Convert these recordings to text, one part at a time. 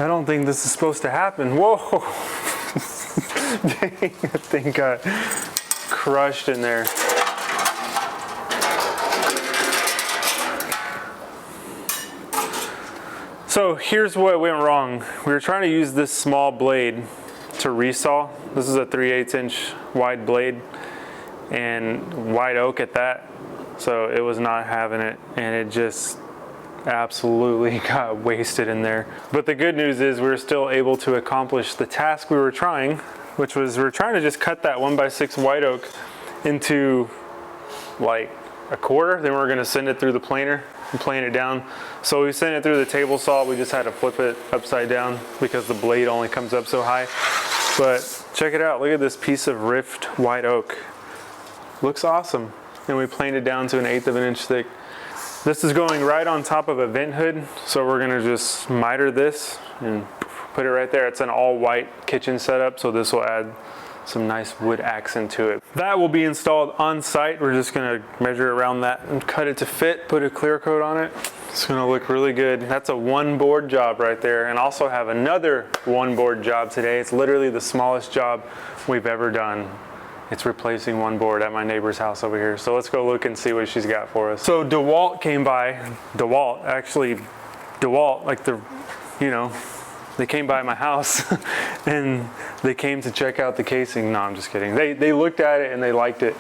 I don't think this is supposed to happen. Whoa. Dang, that thing got crushed in there. So here's what went wrong. We were trying to use this small blade to resaw. This is a 3/8 inch wide blade and white oak at that. So it was not having it, and it just absolutely got wasted in there. But the good news is we were still able to accomplish the task we were trying, which was we were trying to just cut that 1x6 white oak into like a quarter. Then we were gonna send it through the planer and plane it down. So we sent it through the table saw. We just had to flip it upside down because the blade only comes up so high. But check it out, look at this piece of rift white oak. Looks awesome. And we planed it down to 1/8 of an inch thick. This is going right on top of a vent hood. So we're gonna just miter this and put it right there. It's an all white kitchen setup. So this will add some nice wood accent to it. That will be installed on site. We're just gonna measure around that and cut it to fit, put a clear coat on it. It's gonna look really good. That's a one board job right there. And also have another one board job today. It's literally the smallest job we've ever done. It's replacing one board at my neighbor's house over here. So let's go look and see what she's got for us. So DeWalt came by, DeWalt, like the, you know, they came by my house and they came to check out the casing. No, I'm just kidding. They looked at it and they liked it,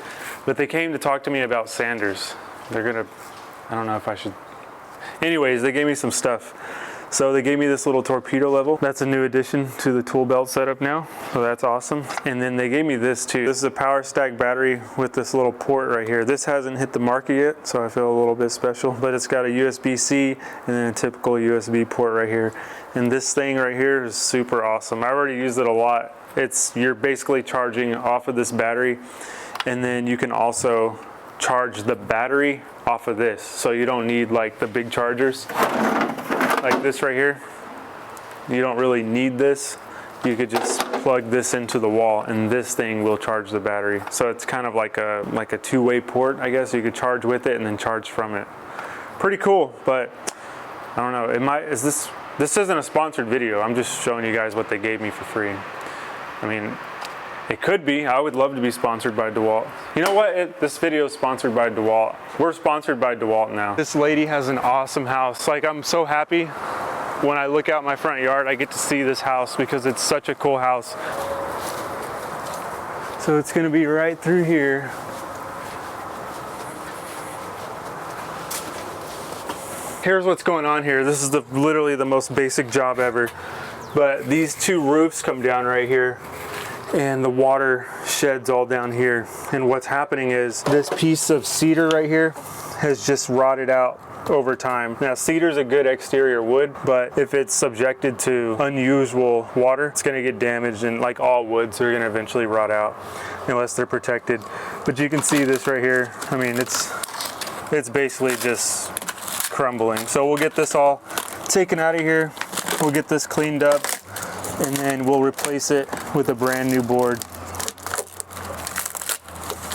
but they came to talk to me about sanders. They're gonna, I don't know if I should. Anyways, they gave me some stuff. So they gave me this little torpedo level. That's a new addition to the tool belt setup now. So that's awesome. And then they gave me this too. This is a power stack battery with this little port right here. This hasn't hit the market yet, so I feel a little bit special, but it's got a USB-C and then a typical USB port right here. And this thing right here is super awesome. I already used it a lot. You're basically charging off of this battery, and then you can also charge the battery off of this. So you don't need like the big chargers. Like this right here, you don't really need this. You could just plug this into the wall and this thing will charge the battery. So it's kind of like a two-way port, I guess. You could charge with it and then charge from it. Pretty cool, but I don't know. This isn't a sponsored video. I'm just showing you guys what they gave me for free. I mean, it could be. I would love to be sponsored by DeWalt. You know what? This video is sponsored by DeWalt. We're sponsored by DeWalt now. This lady has an awesome house. Like, I'm so happy when I look out my front yard, I get to see this house because it's such a cool house. So it's gonna be right through here. Here's what's going on here. This is literally the most basic job ever. But these two roofs come down right here, and the water sheds all down here. And what's happening is this piece of cedar right here has just rotted out over time. Now, cedar's a good exterior wood, but if it's subjected to unusual water, it's gonna get damaged, and like all woods, are gonna eventually rot out unless they're protected. But you can see this right here. I mean, it's basically just crumbling. So we'll get this all taken out of here. We'll get this cleaned up, and then we'll replace it with a brand new board.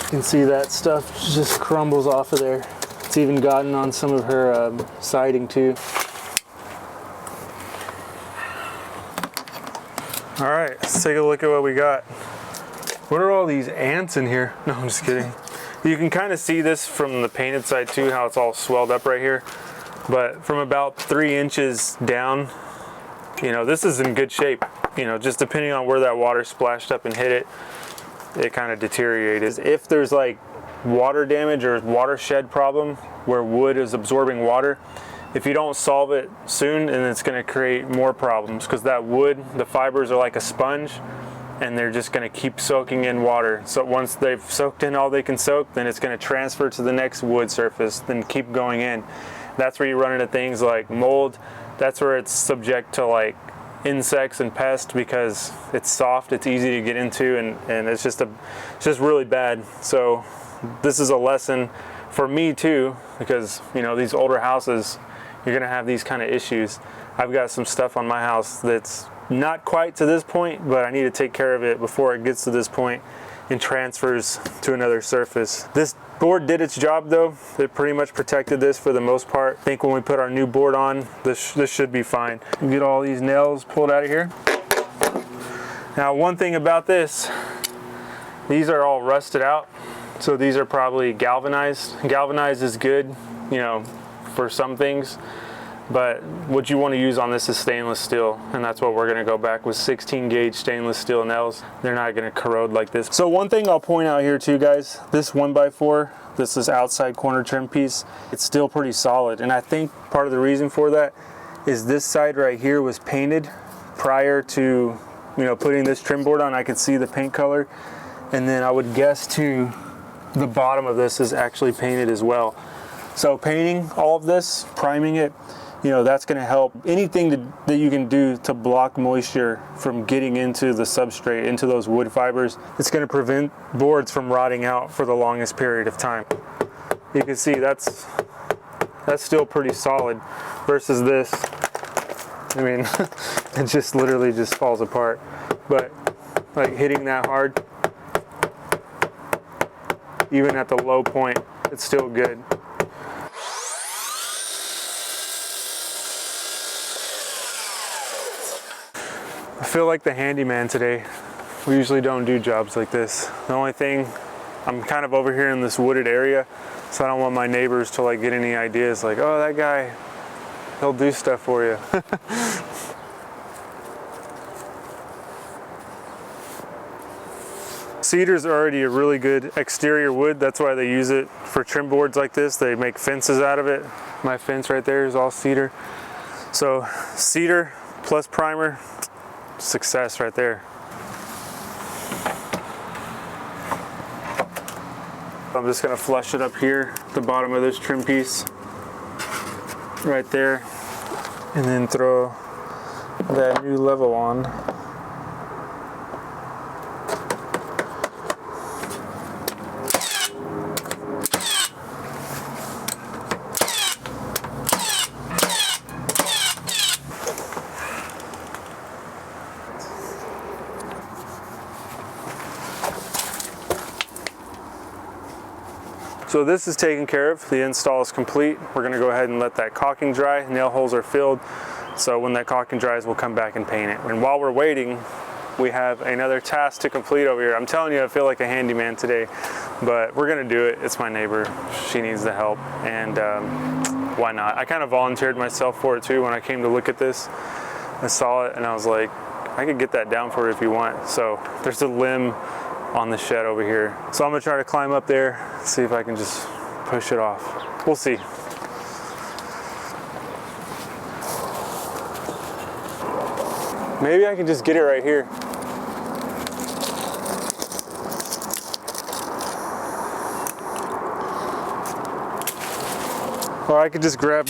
You can see that stuff just crumbles off of there. It's even gotten on some of her siding too. All right, let's take a look at what we got. What are all these ants in here? No, I'm just kidding. You can kind of see this from the painted side too, how it's all swelled up right here. But from about 3 inches down, you know, this is in good shape. You know, just depending on where that water splashed up and hit it, it kind of deteriorated. If there's like water damage or watershed problem where wood is absorbing water, if you don't solve it soon, then it's going to create more problems, because that wood, the fibers are like a sponge, and they're just going to keep soaking in water. So once they've soaked in all they can soak, then it's going to transfer to the next wood surface, then keep going in. That's where you run into things like mold. That's where it's subject to like insects and pests, because it's soft, it's easy to get into, and it's just really bad. So this is a lesson for me too, because you know, these older houses, you're gonna have these kind of issues. I've got some stuff on my house that's not quite to this point, but I need to take care of it before it gets to this point and transfers to another surface. This Board did its job though. It pretty much protected this for the most part. I think when we put our new board on, this should be fine. You get all these nails pulled out of here. Now, one thing about this, these are all rusted out. So these are probably galvanized. Galvanized is good, you know, for some things. But what you want to use on this is stainless steel, and that's what we're going to go back with 16 gauge stainless steel nails. They're not going to corrode like this. So one thing I'll point out here too, guys, this 1x4, this is outside corner trim piece, it's still pretty solid. And I think part of the reason for that is this side right here was painted prior to, you know, putting this trim board on. I could see the paint color, and then I would guess too the bottom of this is actually painted as well. So painting all of this, priming it, you know, that's going to help. Anything that you can do to block moisture from getting into the substrate, into those wood fibers, it's going to prevent boards from rotting out for the longest period of time. You can see that's still pretty solid versus this. I mean, it just literally just falls apart. But like hitting that hard, even at the low point, it's still good. I feel like the handyman today. We usually don't do jobs like this. The only thing, I'm kind of over here in this wooded area, so I don't want my neighbors to like get any ideas like, oh, that guy, he'll do stuff for you. Cedar's already a really good exterior wood. That's why they use it for trim boards like this. They make fences out of it. My fence right there is all cedar. So cedar plus primer, success right there. I'm just gonna flush it up here, the bottom of this trim piece, right there, and then throw that new level on. So this is taken care of. The install is complete. We're gonna go ahead and let that caulking dry. Nail holes are filled. So when that caulking dries, we'll come back and paint it. And while we're waiting, we have another task to complete over here. I'm telling you, I feel like a handyman today, but we're gonna do it. It's my neighbor. She needs the help, and why not? I kind of volunteered myself for it too when I came to look at this. I saw it and I was like, I could get that down for you if you want. So there's a limb on the shed over here. So I'm gonna try to climb up there, see if I can just push it off. We'll see. Maybe I can just get it right here. Or I could just grab.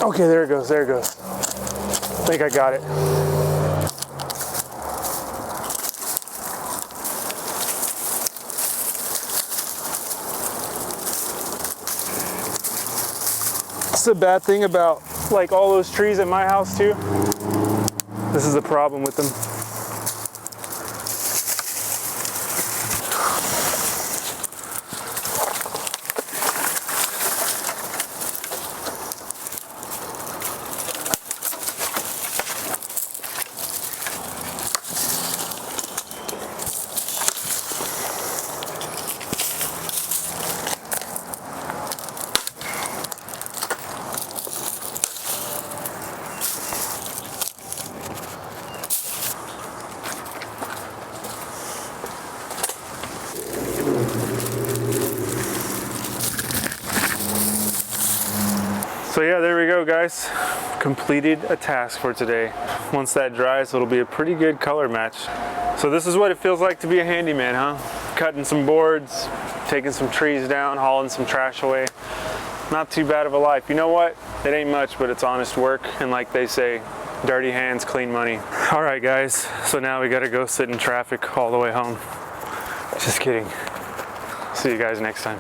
Okay, there it goes, there it goes. I think I got it. It's the bad thing about like all those trees at my house too. This is the problem with them. So yeah, there we go, guys. Completed a task for today. Once that dries, it'll be a pretty good color match. So this is what it feels like to be a handyman, huh? Cutting some boards, taking some trees down, hauling some trash away. Not too bad of a life. You know what? It ain't much, but it's honest work. And like they say, dirty hands, clean money. All right, guys. So now we gotta go sit in traffic all the way home. Just kidding. See you guys next time.